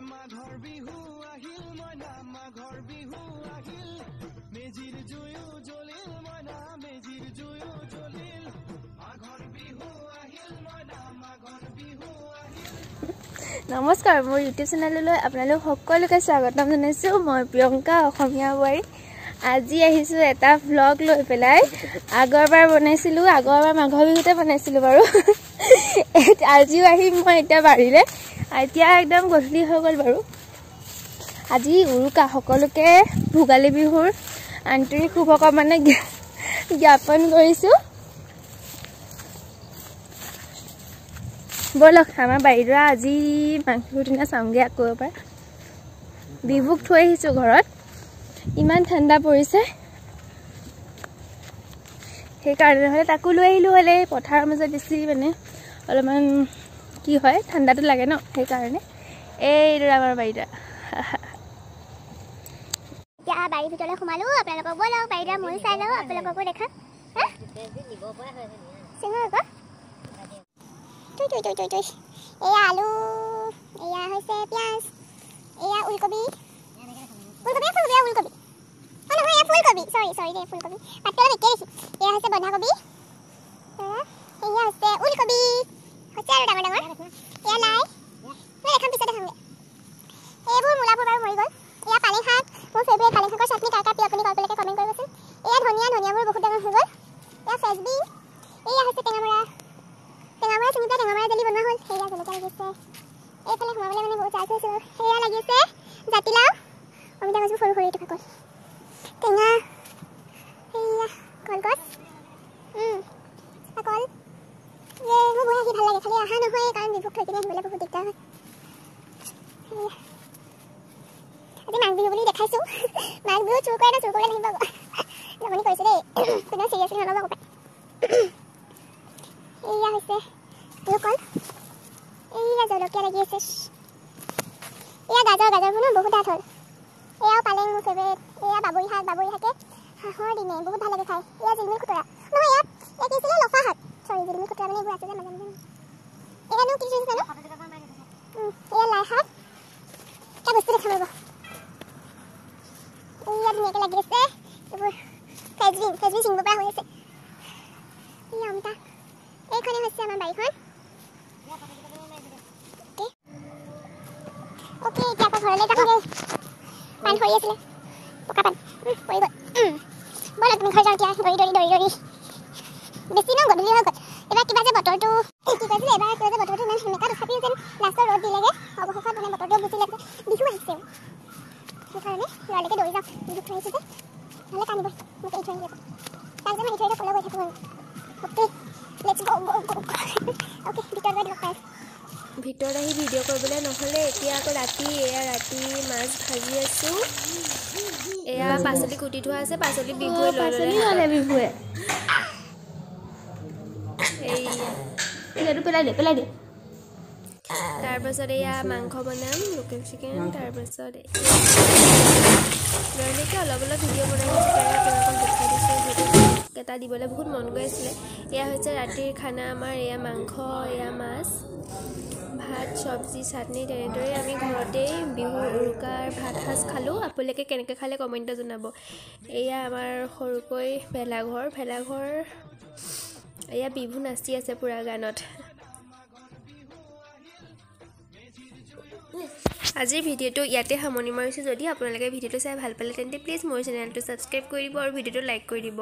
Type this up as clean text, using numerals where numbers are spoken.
মাঘৰ বিহু আহিল মইনা মাঘৰ বিহু আহিল মেজিৰ জুয়ো জ্বলিল মইনা মেজিৰ জুয়ো জ্বলিল মাঘৰ বিহু আহিল মইনা মাঘৰ বিহু আহিল। নমস্কাৰ, মোৰ ইউটিউব চেনেললৈ আপোনালোক সকলোকে স্বাগতম জনাইছোঁ। মই প্ৰিয়ংকা অসমীয়া বোৱাৰী। আজি আহিছোঁ এটা ভ্লগ লৈ পেলাই। আগৰবাৰ বনাইছিলোঁ, আগৰবাৰ মাঘৰ বিহুতে বনাইছিলোঁ বাৰু। আজিও আহিম মই এতিয়া বাৰীলৈ। এতিয়া একদম গধূলি হৈ গ'ল বাৰু। আজি উৰুকা, সকলোকে ভোগালী বিহুৰ আন্তৰিক শুভকামনা জ্ঞাপন কৰিছোঁ। ব'লক আমাৰ বাৰীডৰা আজি মাঘ বিহুৰ দিনা চাওঁগৈ আকৌ এবাৰ। বিহুক থৈ আহিছোঁ ঘৰত, ইমান ঠাণ্ডা পৰিছে, সেইকাৰণে নহ'লে তাকো লৈ আহিলোঁ হ'লে। পথাৰৰ মাজত বেছি মানে অলপমান কি হয়, ঠাণ্ডাটো লাগে ন, সেইকাৰণে। এইদৰে আমাৰ বাৰীডৰা। এতিয়া বাৰীৰ ভিতৰলৈ সোমালোঁ। আপোনালোকক ব'লক বাৰীডৰা ময়ো চাই লওঁ, আপোনালোককো দেখাম। এয়া আলু, এয়া হৈছে পিঁয়াজ, এয়া ওলকবি, ওলকবি নহয় এয়া ফুলকবি, চৰি দেই, ফুলকবি পাতটো অলপ একেই দেখি। এয়া হৈছে বন্ধাকবি, এয়া হৈছে ওলকবি, হৈছে আৰু ডাঙৰ ডাঙৰ। এয়া লাই, মই দেখাম পিছতে দেখামগৈ। এইবোৰ মূলাবোৰ বাৰু মৰি গ'ল। এয়া পালেং শাক, মোৰ ফেভৰেট পালেং শাকৰ চাটনি কাৰ কাৰ প্ৰিয় আপুনি কমেণ্ট কৰিবচোন। এয়া ধনিয়াবোৰ বহুত ডাঙৰ হৈ গ'ল। এয়া ফ্ৰেঞ্চবিন, এয়া হৈছে টেঙামৰা চিঙি পেলাই টেঙামৰা জেলি বনোৱা হ'ল। সেয়া জলকীয়া লাগিছে, এইফালে সোমাবলৈ মানে বহুত চাৰ্জ হৈছে। সেয়া লাগিছে জাতিলাও, অমিতা গছবোৰ সৰু সৰু থকা কল, টেঙা, সেয়া কলগছ, কল। মোৰ বহি আহি ভাল লাগে, খালি অহা নহয় কাৰণ বিভোগ থৈ কিনে আহিবলৈ বহুত দিগদাৰ হয়। আজি মাঘ বিহু বুলি দেখাইছোঁ। মাঘ বিহু চুৰ কৰে নাহিব আকৌ। জমনি কৰিছোঁ দেই, কোনেও চিৰিয়াছলি নল'ব আকৌ পায়। এয়া হৈছে কল, এয়া জলকীয়া লাগি আছে, এয়া গাজৰবোৰ ন বহুত ডাঠ হ'ল। এয়াও পালেং, মোৰ ফেভৰেট। এয়া বাবৰি শাকে হাঁহৰ দিনে বহুত ভাল লাগে খাই। এয়া জিলমিল খুতৰা, নহয় ইয়াত কি আছিলে, লফা শাক, চৰি জিলমিল খুতৰা মানে এইবোৰ আছে যে মাজে মাজে। এয়ানো কি দিছে জানো, এয়া লাই শাক। এটা বস্তু দেখাম ৰ'ব, এয়া ধুনীয়াকৈ লাগি আছে। এইবোৰ ফ্ৰেঞ্চবিন ছিঙিব পৰা হৈ আছে। এয়া অমিতা, এইখনে হৈছে আমাৰ বাৰীখন। অ'কে, এতিয়া আকৌ ঘৰলৈ যাওঁগৈ। পাণ সৰি আছিলে, পকা পাণ পৰি গ'ল। ব'লা তুমি ঘৰ যাওঁ এতিয়া, দৌৰি বেছি ন গধূলি হৈ গ'ল। এবাৰ কিবা যে বতৰটো কি কৈছিলে, এবাৰ কিবা যে বতৰটো ইমান সেমেকা, তথাপিও যেন লাষ্টৰ ৰ'দ দিলেগৈ। অৱশেষত মানে বতৰটো গুচি লাগিছে, বিহু আহিছে। সেইকাৰণে ল'ৰালৈকে দৌৰি যাওঁ, বিহু থৈ আহিছোঁ যে, নহ'লে কান্দিব মোক এৰি থৈ আহিলে। তাক যে মই এৰি থৈ কলৈ গৈ থাকোঁ আৰু। অ'কে, লেটছ গ'। অ'কে, ভিতৰত গৈ লগ পাই আছোঁ। ভিতৰত আহি ভিডিঅ' কৰিবলৈ নহ'লে। এতিয়া আকৌ ৰাতি মাছ ভাজি আছোঁ। এয়া পাচলি কুটি থোৱা আছে, পাচলি বিহুৱে লৈ ল'লে বিহুৱে। এইটো পেলাই দে। তাৰপাছত এয়া মাংস বনাম, লোকেল চিকেন। তাৰপাছত লৰালৰিকৈ অলপ ভিডিঅ' বনাই দিছোঁ, আপোনালোকক দেখাই দিছোঁ। এটা দিবলৈ বহুত মন গৈ আছিলে। এয়া হৈছে ৰাতিৰ খানা আমাৰ। এয়া মাংস, এয়া মাছ, ভাত, চব্জি, চাটনি। তেনেদৰে আমি ঘৰতেই বিহু উৰুকাৰ ভাত সাজ খালোঁ। আপোনালোকে কেনেকৈ খালে কমেণ্টত জনাব। এয়া আমাৰ সৰুকৈ ভেলাঘৰ। এয়া বিহু নাচি আছে পুৰা গানত। আজিৰ ভিডিঅ'টো ইয়াতে সামৰণি মাৰিছোঁ। যদি আপোনালোকে ভিডিঅ'টো চাই ভাল পালে তেন্তে প্লিজ মোৰ চেনেলটো ছাবস্ক্ৰাইব কৰি দিব আৰু ভিডিঅ'টো লাইক কৰি দিব।